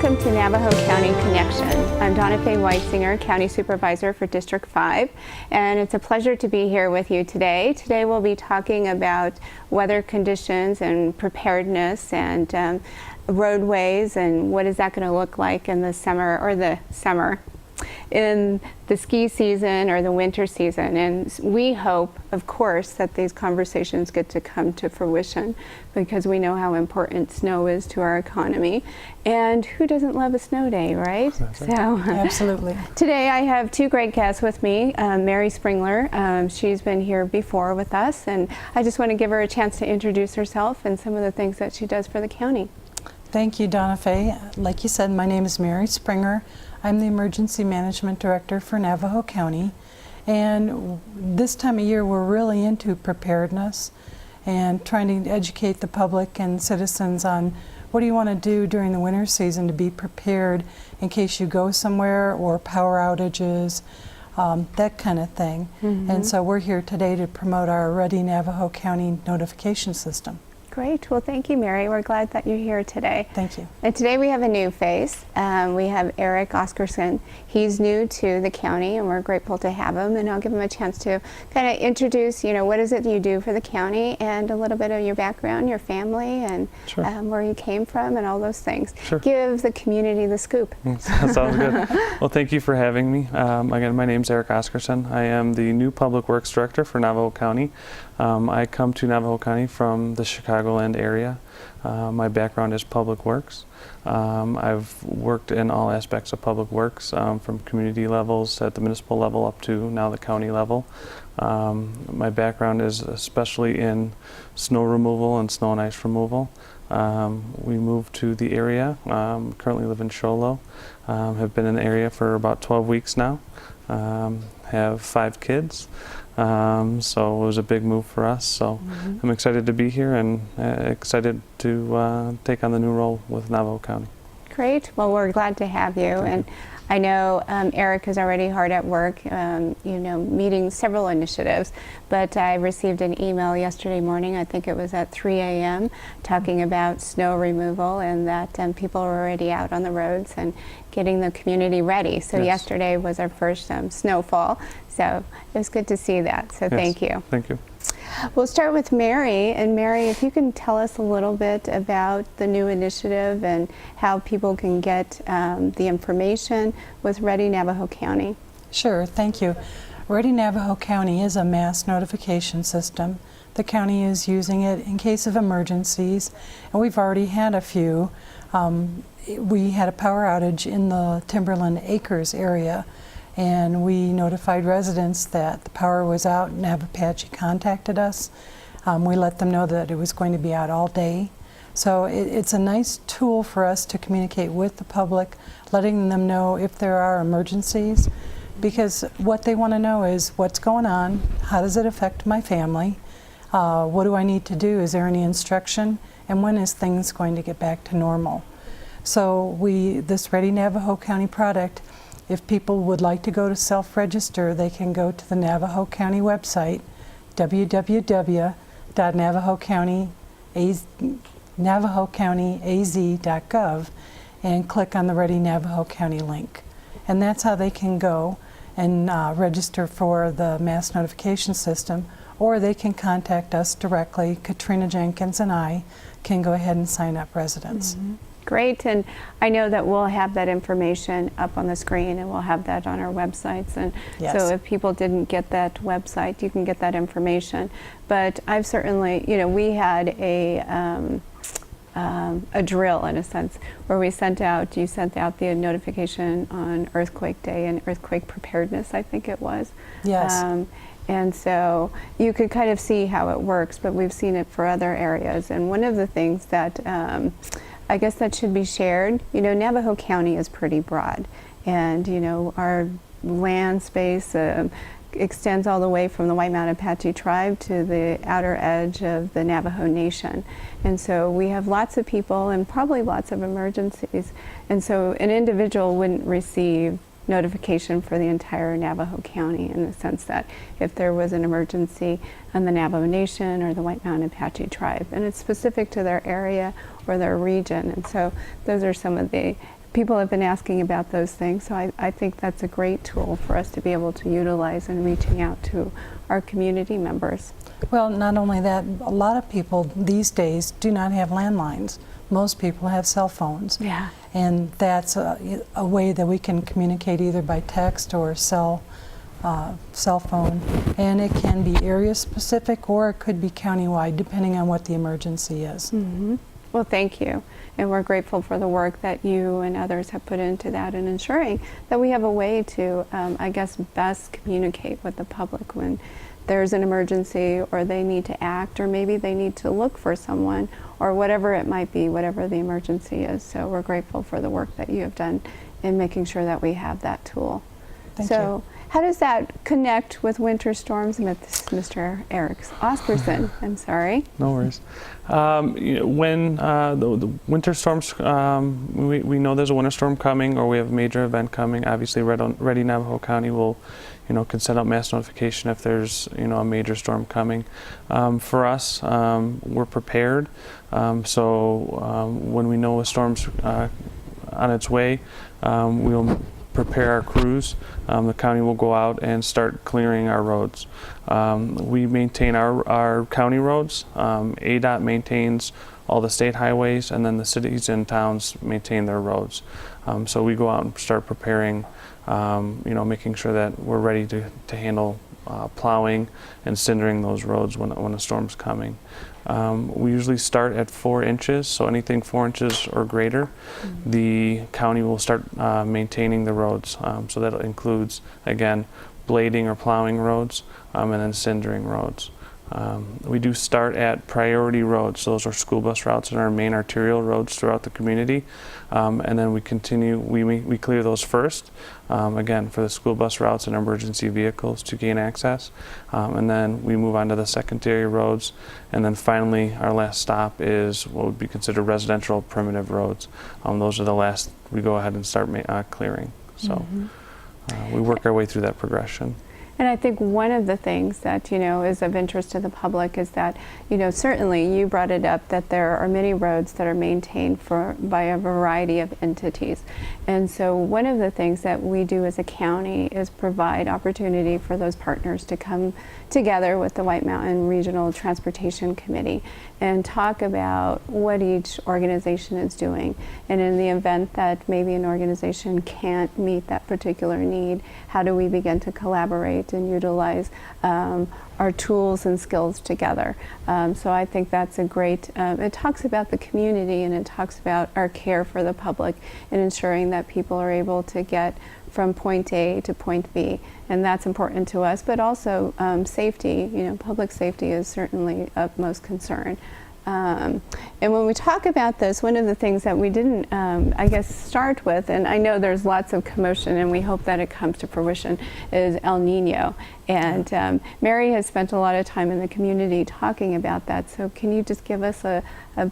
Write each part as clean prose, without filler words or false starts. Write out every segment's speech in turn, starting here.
Welcome to Navajo County Connection. I'm Dawnafe Whitesinger, County Supervisor for District 5, and it's a pleasure to be here with you today. Today we'll be talking about weather conditions and preparedness and roadways and what is that going to look like in the summer, in the ski season or the winter season. And we hope, of course, that these conversations get to come to fruition because we know how important snow is to our economy. And who doesn't love a snow day, right? So, absolutely. Today I have two great guests with me, Mary Springler. She's been here before with us, and I just want to give her a chance to introduce herself and some of the things that she does for the county. Thank you, Dawnafe. Like you said, my name is Mary Springer. I'm the Emergency Management Director for Navajo County, and this time of year we're really into preparedness and trying to educate the public and citizens on what do you want to do during the winter season to be prepared in case you go somewhere or power outages, that kind of thing. And so we're here today to promote our Ready Navajo County notification system. Great. Well, thank you, Mary. We're glad that you're here today. Thank you. And today we have a new face. We have Eric Oscarsson. He's new to the county, and we're grateful to have him. And I'll give him a chance to kind of introduce, what is it you do for the county, and a little bit of your background, your family, and where you came from, and all those things. Sure. Give the community the scoop. Sounds good. Well, thank you for having me. Again, my name's Eric Oscarsson. I am the new Public Works Director for Navajo County. I come to Navajo County from the Chicagoland area. My background is public works. I've worked in all aspects of public works, from community levels at the municipal level up to now the county level. My background is especially in snow removal and snow and ice removal. We moved to the area, currently live in Sholo, have been in the area for about 12 weeks now, have 5 kids. So it was a big move for us. So I'm excited to be here and excited to take on the new role with Navajo County. Great. Well, we're glad to have you. And I know Eric is already hard at work, meeting several initiatives, but I received an email yesterday morning, I think it was at 3 a.m., talking about snow removal and that people are already out on the roads and getting the community ready. So yesterday was our first snowfall, so it was good to see that, so thank you. Thank you. We'll start with Mary, and Mary, if you can tell us a little bit about the new initiative and how people can get the information with Ready Navajo County. Sure, thank you. Ready Navajo County is a mass notification system. The county is using it in case of emergencies, and we've already had a few. We had a power outage in the Timberland Acres area, and we notified residents that the power was out, and Navajo contacted us. We let them know that it was going to be out all day. So it's a nice tool for us to communicate with the public, letting them know if there are emergencies, because what they want to know is what's going on, how does it affect my family, what do I need to do, is there any instruction, and when is things going to get back to normal. So this Ready Navajo County product, if people would like to go to self-register, they can go to the Navajo County website, www.navajocountyaz.gov, and click on the Ready Navajo County link. And that's how they can go and register for the mass notification system, or they can contact us directly. Katrina Jenkins and I can go ahead and sign up residents. Great, and I know that we'll have that information up on the screen, and we'll have that on our websites, and so if people didn't get that website, you can get that information. But I've certainly, we had a drill in a sense where you sent out the notification on Earthquake Day and Earthquake Preparedness, I think it was. Yes. And so you could kind of see how it works, but we've seen it for other areas. And one of the things that I guess that should be shared, Navajo County is pretty broad, and our land space extends all the way from the White Mountain Apache tribe to the outer edge of the Navajo Nation. And so we have lots of people and probably lots of emergencies. And so an individual wouldn't receive notification for the entire Navajo County, in the sense that if there was an emergency on the Navajo Nation or the White Mountain Apache tribe, and it's specific to their area or their region. And so those are some of the people have been asking about those things, so I think that's a great tool for us to be able to utilize in reaching out to our community members. Well, not only that, a lot of people these days do not have landlines. Most people have cell phones. Yeah. And that's a way that we can communicate either by text or cell phone. And it can be area specific or it could be countywide, depending on what the emergency is. Mm-hmm. Well, thank you. And we're grateful for the work that you and others have put into that and ensuring that we have a way to, I guess, best communicate with the public when there's an emergency or they need to act or maybe they need to look for someone or whatever it might be, whatever the emergency is. So we're grateful for the work that you have done in making sure that we have that tool. Thank so you. How does that connect with winter storms, Mr. Eric Oscarsson? I'm sorry. No worries. When the winter storms, we know there's a winter storm coming or we have a major event coming. Obviously, Ready Navajo County will, can send out mass notification if there's, a major storm coming. For us, we're prepared. So when we know a storm's on its way, we'll prepare our crews. The county will go out and start clearing our roads. We maintain our county roads. ADOT maintains all the state highways, and then the cities and towns maintain their roads. So we go out and start preparing, making sure that we're ready to handle plowing and cindering those roads when a storm's coming. We usually start at 4 inches, so anything 4 inches or greater, the county will start maintaining the roads. So that includes, again, blading or plowing roads, and then cindering roads. We do start at priority roads. So those are school bus routes and our main arterial roads throughout the community. And then we continue, we clear those first, again, for the school bus routes and emergency vehicles to gain access. And then we move on to the secondary roads. And then finally, our last stop is what would be considered residential primitive roads. Those are the last we go ahead and start clearing. So we work our way through that progression. And I think one of the things that, is of interest to the public is that, certainly you brought it up that there are many roads that are maintained by a variety of entities. And so one of the things that we do as a county is provide opportunity for those partners to come together with the White Mountain Regional Transportation Committee and talk about what each organization is doing. And in the event that maybe an organization can't meet that particular need, how do we begin to collaborate and utilize our tools and skills together. So I think that's a great, it talks about the community and it talks about our care for the public and ensuring that people are able to get from point A to point B. And that's important to us, but also safety, public safety is certainly of most concern. And when we talk about this, one of the things that we didn't, start with, and I know there's lots of commotion and we hope that it comes to fruition, is El Nino. And Mary has spent a lot of time in the community talking about that. So can you just give us a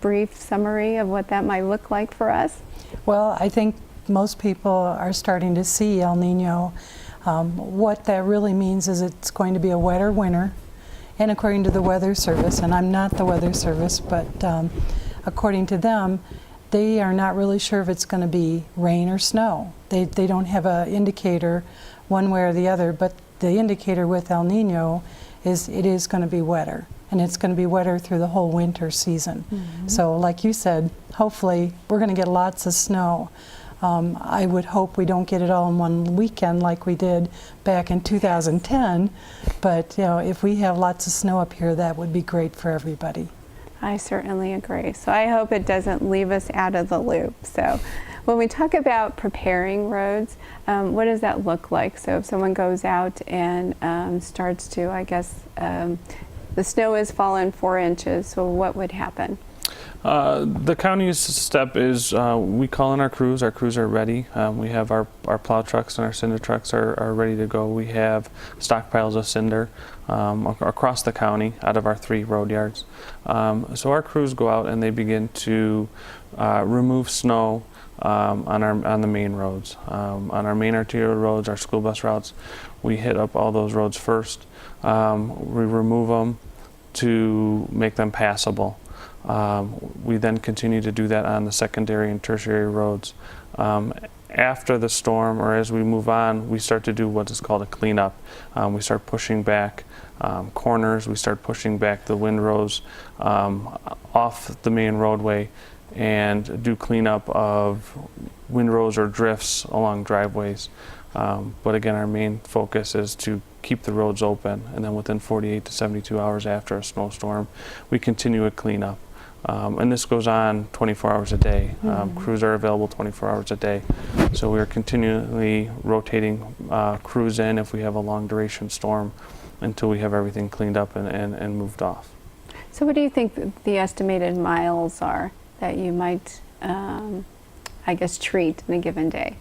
brief summary of what that might look like for us? Well, I think most people are starting to see El Nino. What that really means is it's going to be a wetter winter. And according to the Weather Service, and I'm not the Weather Service, but according to them, they are not really sure if it's going to be rain or snow. They don't have an indicator one way or the other, but the indicator with El Nino is it is going to be wetter. And it's going to be wetter through the whole winter season. So like you said, hopefully we're going to get lots of snow. I would hope we don't get it all in one weekend like we did back in 2010, but if we have lots of snow up here, that would be great for everybody. I certainly agree. So I hope it doesn't leave us out of the loop. So when we talk about preparing roads, what does that look like? So if someone goes out and starts to, the snow has fallen 4 inches, so what would happen? The county's step is we call in our crews. Our crews are ready. We have our plow trucks and our cinder trucks are ready to go. We have stockpiles of cinder across the county out of our 3 road yards. So our crews go out and they begin to remove snow on the main roads. On our main arterial roads, our school bus routes, we hit up all those roads first. We remove them to make them passable. We then continue to do that on the secondary and tertiary roads. After the storm, or as we move on, we start to do what is called a cleanup. We start pushing back corners, we start pushing back the windrows off the main roadway, and do cleanup of windrows or drifts along driveways. But again, our main focus is to keep the roads open, and then within 48 to 72 hours after a snowstorm, we continue a cleanup. And this goes on 24 hours a day. Crews are available 24 hours a day. So we are continually rotating crews in if we have a long duration storm until we have everything cleaned up and moved off. So what do you think the estimated miles are that you might, I guess, treat in a given day?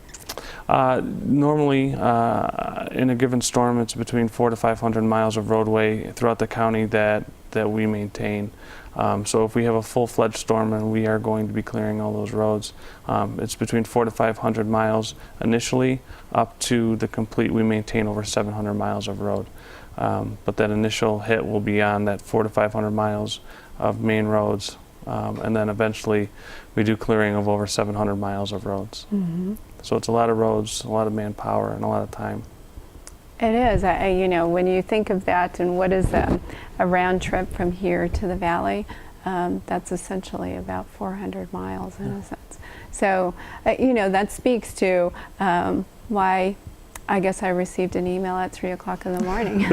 Normally, in a given storm, it's between 400 to 500 miles of roadway throughout the county that we maintain. So if we have a full-fledged storm and we are going to be clearing all those roads, it's between 400 to 500 miles initially, up to the complete. We maintain over 700 miles of road. But that initial hit will be on that 400 to 500 miles of main roads, and then eventually we do clearing of over 700 miles of roads. So it's a lot of roads, a lot of manpower, and a lot of time. It is. You know, when you think of that, and what is a round trip from here to the valley, that's essentially about 400 miles in a sense. So, you know, that speaks to why I guess I received an email at 3 o'clock in the morning. You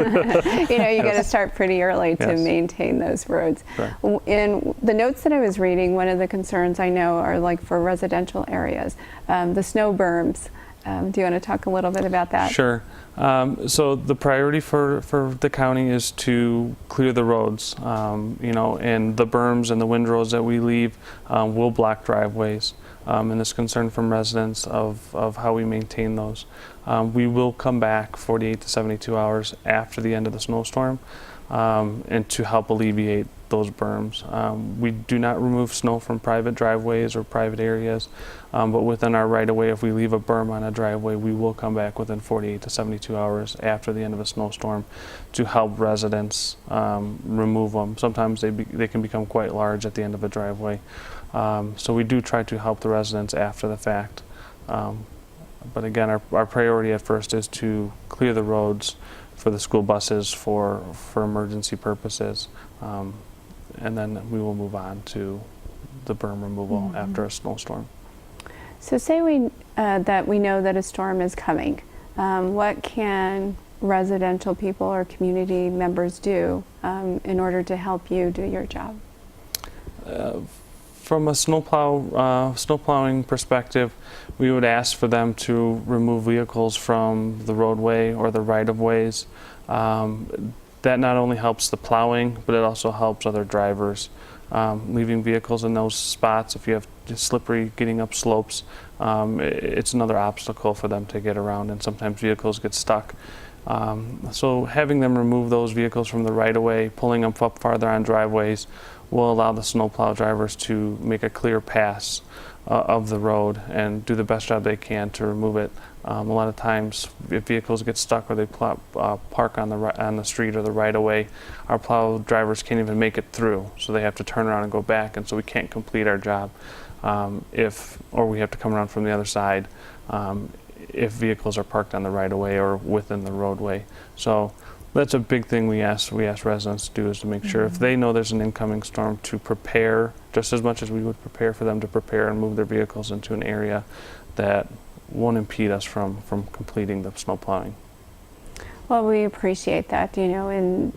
know, you got to start pretty early to maintain those roads. Right. In the notes that I was reading, one of the concerns I know are like for residential areas, the snow berms. Do you want to talk a little bit about that? Sure. So the priority for the county is to clear the roads, you know, and the berms and the windrows that we leave will block driveways. And there's concern from residents of how we maintain those. We will come back 48 to 72 hours after the end of the snowstorm and to help alleviate those berms. We do not remove snow from private driveways or private areas, but within our right-of-way, if we leave a berm on a driveway, we will come back within 48 to 72 hours after the end of a snowstorm to help residents remove them. Sometimes they can become quite large at the end of a driveway. So we do try to help the residents after the fact. But again, our priority at first is to clear the roads for the school buses for emergency purposes. And then we will move on to the berm removal after a snowstorm. So say that we know that a storm is coming. What can residential people or community members do in order to help you do your job? From a snowplowing perspective, we would ask for them to remove vehicles from the roadway or the right-of-ways. That not only helps the plowing, but it also helps other drivers. Leaving vehicles in those spots, if you have slippery getting up slopes, it's another obstacle for them to get around, and sometimes vehicles get stuck. So having them remove those vehicles from the right-of-way, pulling them up farther on driveways, will allow the snowplow drivers to make a clear pass of the road and do the best job they can to remove it. A lot of times, if vehicles get stuck or they park on the street or the right-of-way, our plow drivers can't even make it through, so they have to turn around and go back, and so we can't complete our job or we have to come around from the other side if vehicles are parked on the right-of-way or within the roadway. So that's a big thing we ask residents to do, is to make sure if they know there's an incoming storm, to prepare just as much as we would prepare for them to prepare and move their vehicles into an area that won't impede us from completing the snow plowing. Well, we appreciate that, you know, and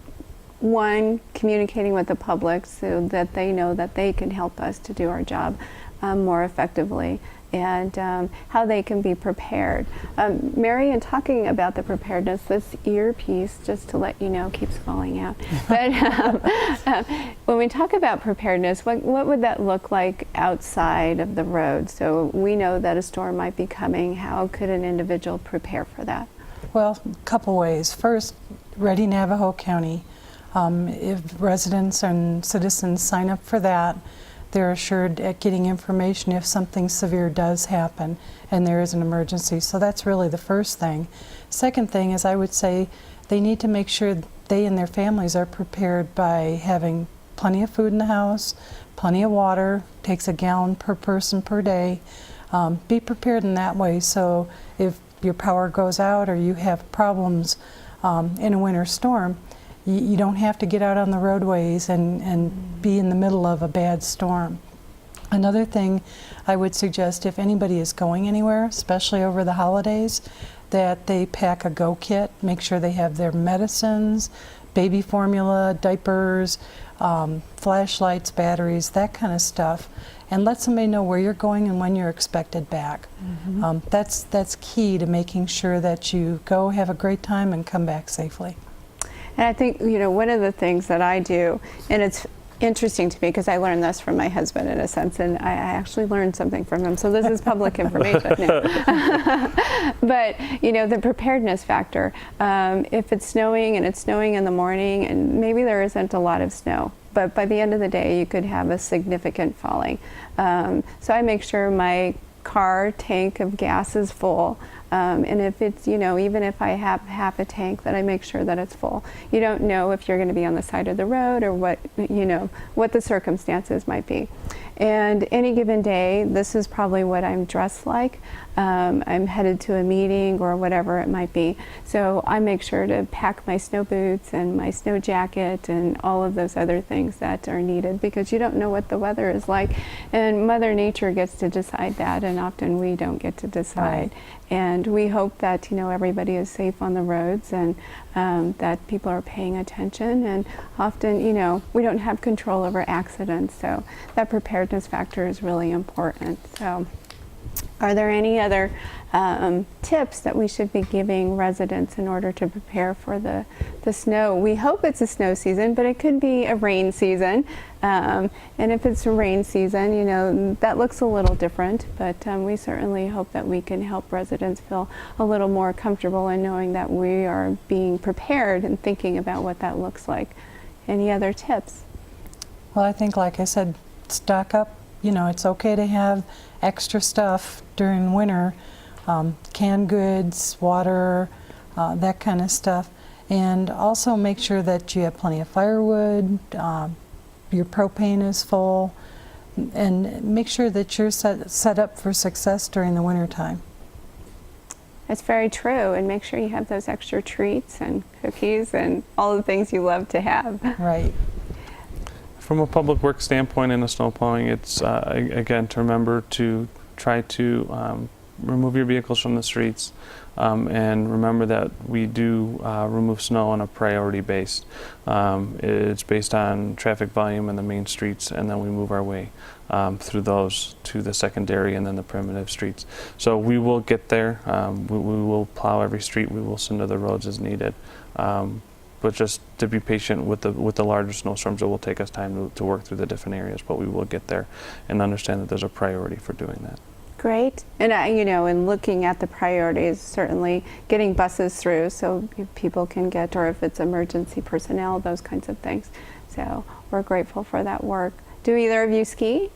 one, communicating with the public so that they know that they can help us to do our job more effectively, and how they can be prepared. Mary, in talking about the preparedness, this earpiece, just to let you know, keeps falling out. But when we talk about preparedness, what would that look like outside of the road? So we know that a storm might be coming. How could an individual prepare for that? Well, a couple ways. First, Ready Navajo County. If residents and citizens sign up for that, they're assured at getting information if something severe does happen and there is an emergency. So that's really the first thing. Second thing is, I would say they need to make sure they and their families are prepared by having plenty of food in the house, plenty of water, takes a gallon per person per day. Be prepared in that way, so if your power goes out or you have problems in a winter storm, you don't have to get out on the roadways and be in the middle of a bad storm. Another thing I would suggest, if anybody is going anywhere, especially over the holidays, that they pack a go kit. Make sure they have their medicines, baby formula, diapers, flashlights, batteries, that kind of stuff, and let somebody know where you're going and when you're expected back. That's key to making sure that you go have a great time and come back safely. And I think, one of the things that I do, and it's interesting to me because I learned this from my husband in a sense, and I actually learned something from him, so this is public information. But the preparedness factor, if it's snowing and it's snowing in the morning and maybe there isn't a lot of snow, but by the end of the day you could have a significant falling. So I make sure my car tank of gas is full. And if it's, even if I have half a tank, that I make sure that it's full. You don't know if you're going to be on the side of the road or what the circumstances might be. And any given day, this is probably what I'm dressed like. I'm headed to a meeting or whatever it might be. So I make sure to pack my snow boots and my snow jacket and all of those other things that are needed, because you don't know what the weather is like. And Mother Nature gets to decide that, and often we don't get to decide. Right. And we hope that everybody is safe on the roads, and that people are paying attention. And often we don't have control over accidents, so that preparedness factor is really important. So are there any other tips that we should be giving residents in order to prepare for the snow? We hope it's a snow season, but it could be a rain season. And if it's a rain season, that looks a little different, but we certainly hope that we can help residents feel a little more comfortable in knowing that we are being prepared and thinking about what that looks like. Any other tips? Well, I think, like I said, stock up. It's okay to have extra stuff during winter, canned goods, water, that kind of stuff. And also make sure that you have plenty of firewood, your propane is full, and make sure that you're set up for success during the winter time. That's very true, and make sure you have those extra treats and cookies and all the things you love to have. Right. From a public works standpoint in the snow plowing, it's again to remember to try to remove your vehicles from the streets, and remember that we do remove snow on a priority base. It's based on traffic volume in the main streets, and then we move our way through those to the secondary and then the primitive streets. So we will get there. We will plow every street. We will cinder the roads as needed. But just to be patient with the larger snowstorms, it will take us time to work through the different areas, but we will get there and understand that there's a priority for doing that. Great. And in looking at the priorities, certainly getting buses through so people can get, or if it's emergency personnel, those kinds of things. So we're grateful for that work. Do either of you ski?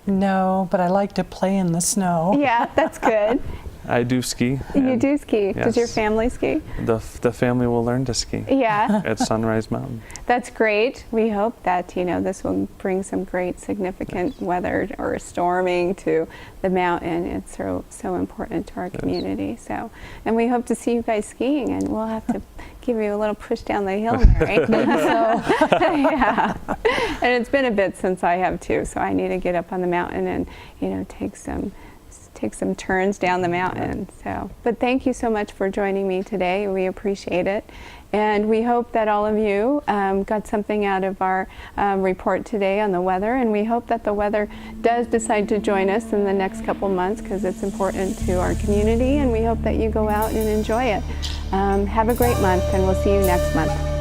No, but I like to play in the snow. Yeah, that's good. I do ski. You do ski. Yes. Does your family ski? The family will learn to ski. Yeah. At Sunrise Mountain. That's great. We hope that this will bring some great significant weather or storming to the mountain. It's so important to our community. So, and we hope to see you guys skiing, and we'll have to give you a little push down the hill, Mary. Yeah. And it's been a bit since I have too, so I need to get up on the mountain and take some turns down the mountain. So, but thank you so much for joining me today. We appreciate it. And we hope that all of you got something out of our report today on the weather. And we hope that the weather does decide to join us in the next couple months, because it's important to our community. And we hope that you go out and enjoy it. Have a great month, and we'll see you next month.